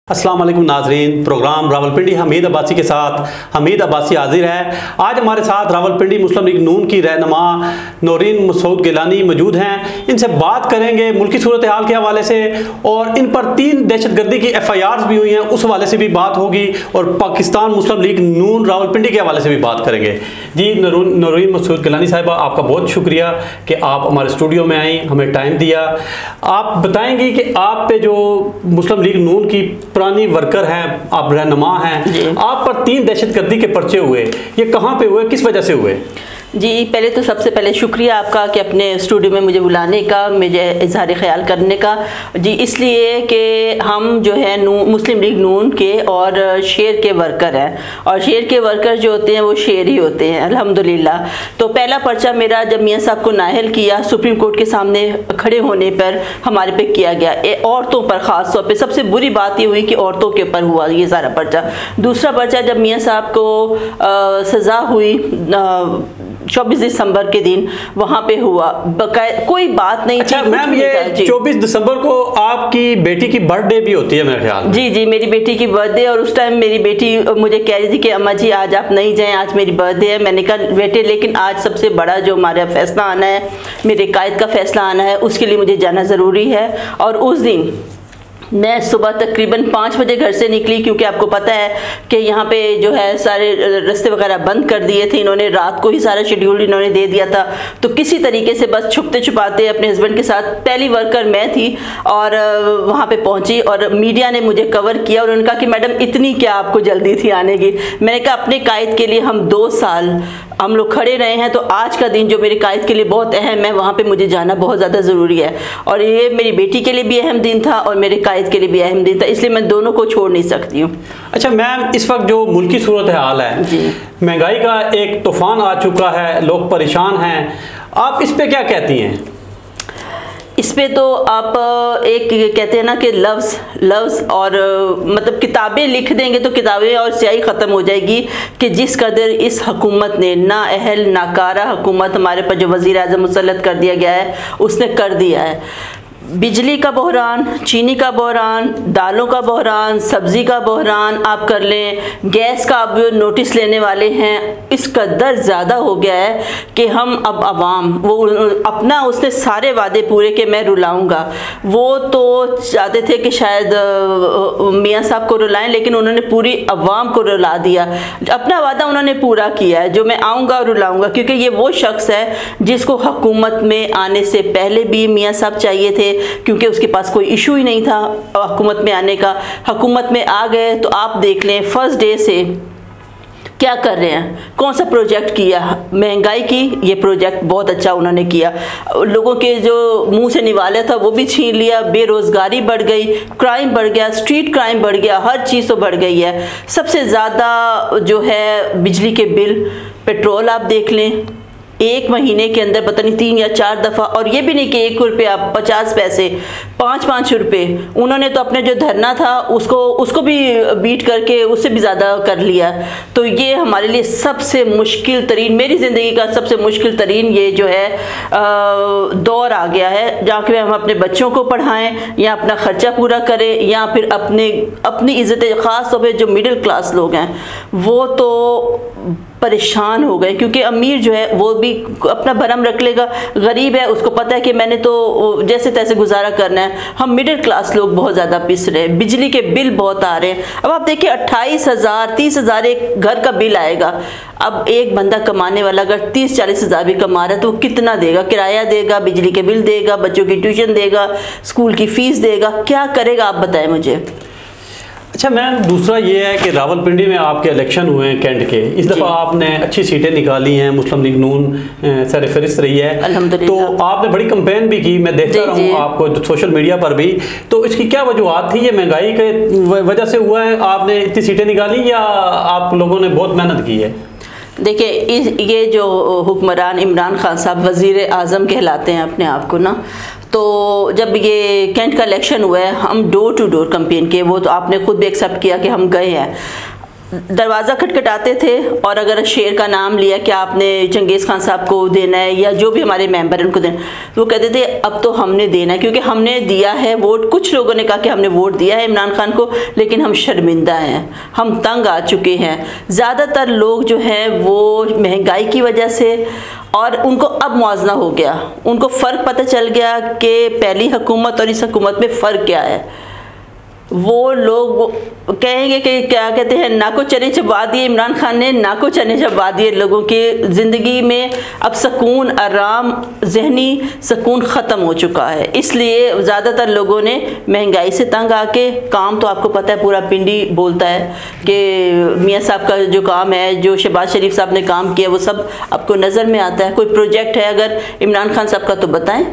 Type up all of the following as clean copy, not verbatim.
अस्सलाम वालेकुम नाजरीन, प्रोग्राम रावलपिंडी हमीद अब्बासी के साथ हमीद अब्बासी हाजिर है। आज हमारे साथ रावलपिंडी मुस्लिम लीग नून की रहनुमा नौरीन मसूद गिलानी मौजूद हैं। इनसे बात करेंगे मुल्की सूरत हाल के हवाले से और इन पर 3 दहशतगर्दी की FIRs भी हुई हैं, उस हवाले से भी बात होगी और पाकिस्तान मुस्लिम लीग नून रावलपिंडी के हवाले से भी बात करेंगे। जी नौरीन मसूद गिलानी साहिबा, आपका बहुत शुक्रिया कि आप हमारे स्टूडियो में आई, हमें टाइम दिया। आप बताएंगी कि आप पे जो मुस्लिम लीग नून की पुरानी वर्कर हैं, आप रहनुमा हैं, आप पर 3 दहशतगर्दी के पर्चे हुए, ये कहाँ पे हुए, किस वजह से हुए? जी, पहले तो सबसे पहले शुक्रिया आपका कि अपने स्टूडियो में मुझे बुलाने का, मुझे इजहार ख्याल करने का। जी, इसलिए कि हम जो है मुस्लिम लीग नून के और शेर के वर्कर हैं, और शेर के वर्कर जो होते हैं वो शेर ही होते हैं अल्हम्दुलिल्लाह। तो पहला पर्चा मेरा जब मियाँ साहब को नाअहल किया, सुप्रीम कोर्ट के सामने खड़े होने पर हमारे पे किया गया, औरतों पर ख़ास तौर पर सबसे बुरी बात ये हुई कि औरतों के ऊपर हुआ ये सारा पर्चा। दूसरा पर्चा जब मियाँ साहब को सज़ा हुई 24 दिसंबर के दिन, वहाँ पे हुआ, कोई बात नहीं। अच्छा मैम, ये 24 दिसंबर को आपकी बेटी की बर्थडे भी होती है मेरे ख्याल? जी जी, मेरी बेटी की बर्थडे, और उस टाइम मेरी बेटी मुझे कह रही थी कि अम्मा जी आज आप नहीं जाएं, आज मेरी बर्थडे है। मैंने कहा बेटे, लेकिन आज सबसे बड़ा जो हमारा फैसला आना है, मेरे कायद का फैसला आना है, उसके लिए मुझे जाना ज़रूरी है। और उस दिन मैं सुबह तकरीबन 5 बजे घर से निकली, क्योंकि आपको पता है कि यहाँ पे जो है सारे रास्ते वगैरह बंद कर दिए थे इन्होंने, रात को ही सारा शेड्यूल इन्होंने दे दिया था। तो किसी तरीके से बस छुपते छुपाते अपने हस्बैंड के साथ, पहली वर्कर मैं थी, और वहाँ पे पहुँची और मीडिया ने मुझे कवर किया और उन्होंने कहा कि मैडम इतनी क्या आपको जल्दी थी आने की। मैंने कहा अपने कायद के लिए हम 2 साल हम लोग खड़े रहे हैं, तो आज का दिन जो मेरे कायद के लिए बहुत अहम है, वहाँ पे मुझे जाना बहुत ज़्यादा ज़रूरी है। और ये मेरी बेटी के लिए भी अहम दिन था और मेरे कायद के लिए भी अहम दिन था, इसलिए मैं दोनों को छोड़ नहीं सकती हूँ। अच्छा मैम, इस वक्त जो मुल्की सूरत हाल है, महंगाई का एक तूफान आ चुका है, लोग परेशान हैं, आप इस पे क्या कहती हैं? इस पे तो आप एक कहते हैं ना कि लफ्ज़ और मतलब किताबें लिख देंगे तो किताबें और स्याही ख़त्म हो जाएगी कि जिस कदर इस हुकूमत ने नाअहल नाकारा हुकूमत हमारे पर जो वज़ीर आज़म मुसल्लत कर दिया गया है उसने कर दिया है। बिजली का बहरान, चीनी का बहरान, दालों का बहरान, सब्ज़ी का बहरान आप कर लें, गैस का अब नोटिस लेने वाले हैं, इस कदर ज़्यादा हो गया है कि हम अब अवाम वो अपना उसने सारे वादे पूरे के मैं रुलाऊंगा, वो तो चाहते थे कि शायद मियाँ साहब को रुलाएं, लेकिन उन्होंने पूरी अवाम को रुला दिया। अपना वादा उन्होंने पूरा किया है जो मैं आऊँगा और रुलाऊँगा, क्योंकि ये वो शख्स है जिसको हुकूमत में आने से पहले भी मियाँ साहब चाहिए थे, क्योंकि उसके पास कोई इशू ही नहीं था हुकूमत में आने का। हुकूमत में आ गए तो आप देख लें फर्स्ट डे से क्या कर रहे हैं, कौन सा प्रोजेक्ट किया, महंगाई की ये प्रोजेक्ट बहुत अच्छा उन्होंने किया, लोगों के जो मुंह से निवाला था वो भी छीन लिया, बेरोज़गारी बढ़ गई, क्राइम बढ़ गया, स्ट्रीट क्राइम बढ़ गया, हर चीज़ तो बढ़ गई है। सबसे ज़्यादा जो है बिजली के बिल, पेट्रोल आप देख लें, 1 महीने के अंदर पता नहीं 3 या 4 दफ़ा, और ये भी नहीं कि 1 रुपया 50 पैसे 5-5 रुपये, उन्होंने तो अपने जो धरना था उसको भी बीट करके उससे भी ज़्यादा कर लिया। तो ये हमारे लिए सबसे मुश्किल तरीन, मेरी ज़िंदगी का सबसे मुश्किल तरीन ये जो है दौर आ गया है, जहाँ के हम अपने बच्चों को पढ़ाएं या अपना ख़र्चा पूरा करें, या फिर अपनी इज़्ज़त, ख़ास तौर पर जो मिडिल क्लास लोग हैं वो तो परेशान हो गए, क्योंकि अमीर जो है वो भी अपना भरम रख लेगा, गरीब है उसको पता है कि मैंने तो जैसे तैसे गुजारा करना है। हम मिडिल क्लास लोग बहुत ज़्यादा पिस रहे हैं, बिजली के बिल बहुत आ रहे हैं। अब आप देखिए 28,000 30,000 एक घर का बिल आएगा। अब एक बंदा कमाने वाला अगर 30-40 हज़ार भी कमा रहा है तो वो कितना देगा, किराया देगा, बिजली के बिल देगा, बच्चों की ट्यूशन देगा, स्कूल की फ़ीस देगा, क्या करेगा आप बताएं मुझे। अच्छा मैम, दूसरा ये है कि रावलपिंडी में आपके इलेक्शन हुए हैं कैंट के, इस दफ़ा आपने अच्छी सीटें निकाली हैं, मुस्लिम लीग नून सरफहरिस्त रही है, तो आपने बड़ी कंपेन भी की, मैं देखता रहा हूँ आपको सोशल मीडिया पर भी। तो इसकी क्या वजूहत थी? ये महंगाई के वजह से हुआ है, आपने इतनी सीटें निकाली, या आप लोगों ने बहुत मेहनत की है? देखिए, ये जो हुक्मरान इमरान खान साहब वज़ीर आज़म कहलाते हैं अपने आप को ना, तो जब ये कैंट का इलेक्शन हुआ है हम डोर टू डोर कैंपेन किए, वो तो आपने खुद भी एक्सेप्ट किया कि हम गए हैं। दरवाज़ा खटखटाते थे और अगर शेर का नाम लिया कि आपने चंगेज़ खान साहब को देना है या जो भी हमारे मेंबर हैं उनको देना, वो कहते थे अब तो हमने देना है क्योंकि हमने दिया है वोट। कुछ लोगों ने कहा कि हमने वोट दिया है इमरान खान को, लेकिन हम शर्मिंदा हैं, हम तंग आ चुके हैं। ज़्यादातर लोग जो हैं वो महंगाई की वजह से, और उनको अब मुआवजा हो गया, उनको फ़र्क पता चल गया कि पहली हुकूमत और इस हुकूमत में फ़र्क क्या है। वो लोग कहेंगे कि क्या कहते हैं, ना को चने चबा दिए इमरान खान ने, ना को चने चबा दिए लोगों के ज़िंदगी में। अब सुकून, आराम, जहनी सुकून ख़त्म हो चुका है। इसलिए ज़्यादातर लोगों ने महंगाई से तंग आके, काम तो आपको पता है पूरा पिंडी बोलता है कि मियाँ साहब का जो काम है, जो शहबाज शरीफ साहब ने काम किया, वो सब आपको नज़र में आता है। कोई प्रोजेक्ट है अगर इमरान खान साहब का तो बताएं।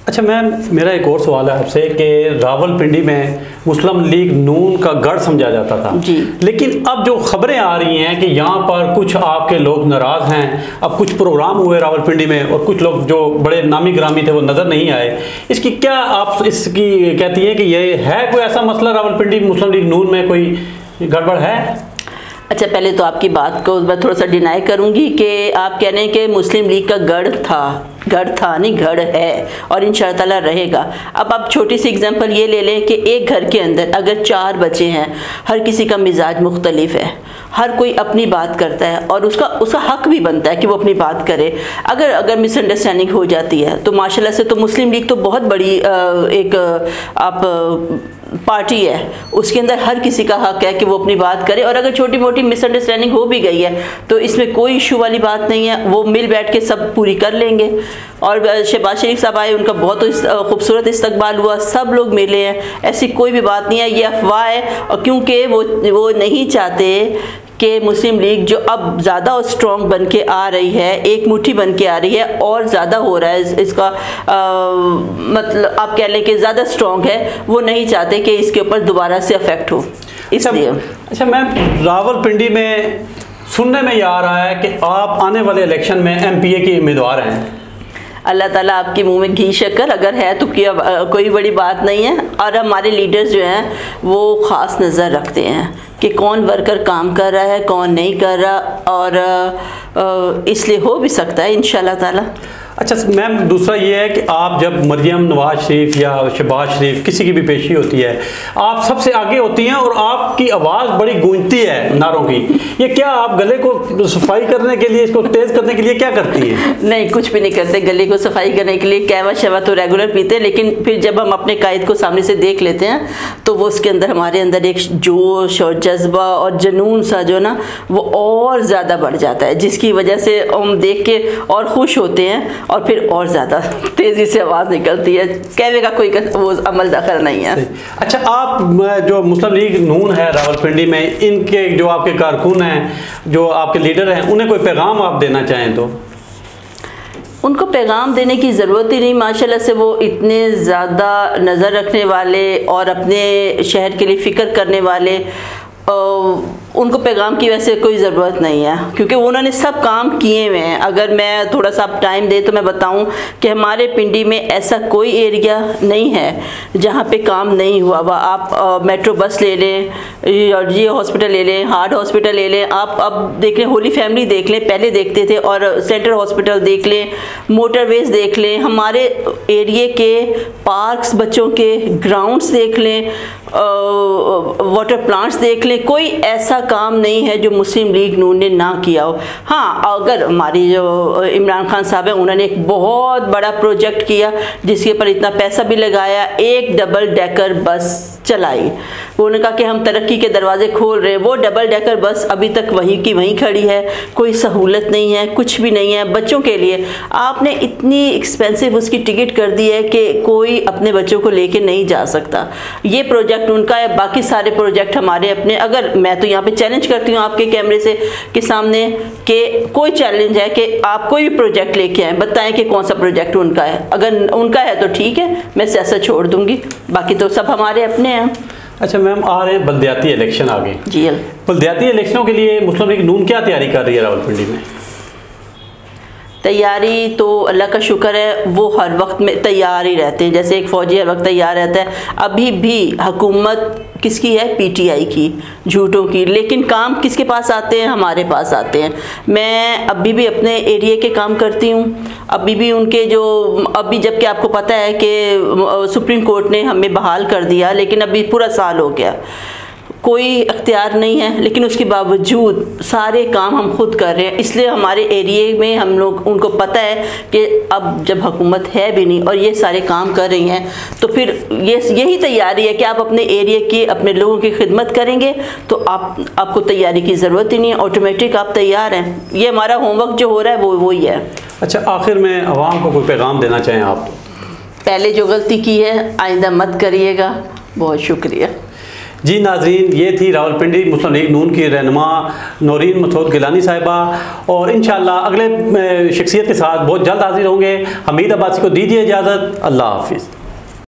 अच्छा मैम, मेरा एक और सवाल है आपसे कि रावलपिंडी में मुस्लिम लीग नून का गढ़ समझा जाता था जी, लेकिन अब जो खबरें आ रही हैं कि यहाँ पर कुछ आपके लोग नाराज़ हैं। अब कुछ प्रोग्राम हुए रावलपिंडी में और कुछ लोग जो बड़े नामी ग्रामी थे वो नज़र नहीं आए। इसकी क्या आप इसकी कहती हैं कि ये है कोई ऐसा मसला रावलपिंडी मुस्लिम लीग नून में कोई गड़बड़ है? अच्छा, पहले तो आपकी बात को मैं थोड़ा सा डिनाई करूंगी कि आप कह रहे हैं कि मुस्लिम लीग का गढ़ था नहीं, गढ़ है और इंशाअल्लाह रहेगा। अब आप छोटी सी एग्जांपल ये ले लें कि एक घर के अंदर अगर 4 बच्चे हैं, हर किसी का मिजाज मुख्तलिफ है, हर कोई अपनी बात करता है और उसका हक भी बनता है कि वो अपनी बात करे। अगर मिसअंडरस्टैंडिंग हो जाती है तो माशाल्लाह से तो मुस्लिम लीग तो बहुत बड़ी एक आप पार्टी है, उसके अंदर हर किसी का हक है कि वो अपनी बात करे। और अगर छोटी मोटी मिसअंडरस्टैंडिंग हो भी गई है तो इसमें कोई इशू वाली बात नहीं है, वो मिल बैठ के सब पूरी कर लेंगे। और शहबाज शरीफ साहब आए, उनका बहुत खूबसूरत इस्तकबाल हुआ, सब लोग मिले हैं, ऐसी कोई भी बात नहीं है, ये अफवाह है। और क्योंकि वो नहीं चाहते कि मुस्लिम लीग जो अब ज़्यादा और स्ट्रॉन्ग बन के आ रही है, एक मुट्ठी बन के आ रही है और ज़्यादा हो रहा है इसका मतलब आप कह लें कि ज़्यादा स्ट्रॉन्ग है, वो नहीं चाहते कि इसके ऊपर दोबारा से अफेक्ट हो, इसलिए। अच्छा मैम, रावलपिंडी में सुनने में ये आ रहा है कि आप आने वाले इलेक्शन में MPA की उम्मीदवार हैं। अल्लाह ताला आपके मुंह में घी शक्कर, अगर है तो कोई बड़ी बात नहीं है। और हमारे लीडर्स जो हैं वो ख़ास नज़र रखते हैं कि कौन वर्कर काम कर रहा है, कौन नहीं कर रहा, और इसलिए हो भी सकता है इंशाल्लाह ताला। अच्छा मैम, दूसरा ये है कि आप जब मरियम नवाज शरीफ या शहबाज शरीफ किसी की भी पेशी होती है, आप सबसे आगे होती हैं और आपकी आवाज़ बड़ी गूंजती है नारों की। ये क्या आप गले को सफाई करने के लिए, इसको तेज़ करने के लिए क्या करती हैं? नहीं, कुछ भी नहीं करते गले को सफाई करने के लिए। कहवा शवा तो रेगुलर पीते हैं, लेकिन फिर जब हम अपने कायद को सामने से देख लेते हैं तो वो उसके अंदर हमारे अंदर एक जोश और जज्बा और जुनून सा जो ना वो और ज़्यादा बढ़ जाता है, जिसकी वजह से हम देख के और खुश होते हैं और फिर और ज़्यादा तेज़ी से आवाज़ निकलती है। कहने का कोई वो अमल दखल नहीं है। अच्छा, आप जो मुस्लिम लीग नून है रावलपिंडी में, इनके जो आपके कारकुन हैं, जो आपके लीडर हैं, उन्हें कोई पैगाम आप देना चाहें तो? उनको पैगाम देने की ज़रूरत ही नहीं, माशाल्लाह से वो इतने ज़्यादा नज़र रखने वाले और अपने शहर के लिए फ़िक्र करने वाले, उनको पैगाम की वैसे कोई ज़रूरत नहीं है क्योंकि उन्होंने सब काम किए हुए हैं। अगर मैं थोड़ा सा टाइम दे तो मैं बताऊं कि हमारे पिंडी में ऐसा कोई एरिया नहीं है जहां पे काम नहीं हुआ हुआ। आप मेट्रो बस ले लें और ये हॉस्पिटल ले लें, हार्ट हॉस्पिटल ले लें, आप अब देख लें, होली फैमिली देख लें, पहले देखते थे, और सेंट्रल हॉस्पिटल देख लें, मोटरवेज देख लें, हमारे एरिए के पार्क्स, बच्चों के ग्राउंड्स देख लें, वाटर प्लांट्स देख लें। कोई ऐसा काम नहीं है जो मुस्लिम लीग नून ने ना किया हो। हाँ, अगर हमारी जो इमरान खान साहब है, उन्होंने एक बहुत बड़ा प्रोजेक्ट किया जिसके ऊपर इतना पैसा भी लगाया, एक डबल डेकर बस चलाई। उन्होंने कहा कि हम तरक्की के दरवाजे खोल रहे हैं, वो डबल डेकर बस अभी तक वहीं की वहीं खड़ी है, कोई सहूलत नहीं है, कुछ भी नहीं है बच्चों के लिए। आपने इतनी एक्सपेंसिव उसकी टिकट कर दी है कि कोई अपने बच्चों को लेके नहीं जा सकता। ये प्रोजेक्ट उनका है, बाकी सारे प्रोजेक्ट हमारे अपने। अगर मैं तो यहाँ पे चैलेंज करती हूँ आपके कैमरे से के सामने कि कोई चैलेंज है कि आप कोई भी प्रोजेक्ट लेके आए, बताएं कि कौन सा प्रोजेक्ट उनका है। अगर उनका है तो ठीक है, मैं सियासत छोड़ दूंगी, बाकी तो सब हमारे अपने हैं। अच्छा मैम, आ रहे हैं बल्दियाती इलेक्शन आगे जी। बल्दियाती इलेक्शनों के लिए मुस्लिम लीग नून क्या तैयारी कर रही है रावलपिंडी में? तैयारी तो अल्लाह का शुक्र है, वो हर वक्त में तैयार ही रहते हैं, जैसे एक फ़ौजी हर वक्त तैयार रहता है। अभी भी हुकूमत किसकी है? पीटीआई की, झूठों की। लेकिन काम किसके पास आते हैं? हमारे पास आते हैं। मैं अभी भी अपने एरिया के काम करती हूँ, अभी भी उनके जो अभी जबकि आपको पता है कि सुप्रीम कोर्ट ने हमें बहाल कर दिया, लेकिन अभी पूरा साल हो गया, कोई इख्तियार नहीं है, लेकिन उसके बावजूद सारे काम हम खुद कर रहे हैं। इसलिए हमारे एरिए में हम लोग उनको पता है कि अब जब हुकूमत है भी नहीं और ये सारे काम कर रही हैं, तो फिर यही तैयारी है कि आप अपने एरिया की, अपने लोगों की खिदमत करेंगे तो आपको तैयारी की ज़रूरत ही नहीं है, ऑटोमेटिक आप तैयार हैं। ये हमारा होमवर्क जो हो रहा है वो वही है। अच्छा, आखिर में अवाम को कोई पैगाम देना चाहें आप? पहले जो गलती की है आइंदा मत करिएगा। बहुत शुक्रिया। जी नाज़रीन, ये थी रावलपिंडी मुस्लिम लीग नून की रहनुमा नौरीन मसूद गिलानी साहिबा, और इंशाअल्लाह अगले शख्सियत के साथ बहुत जल्द हाजिर होंगे। हमीद अब्बासी को दीजिए इजाज़त। अल्लाह हाफिज़।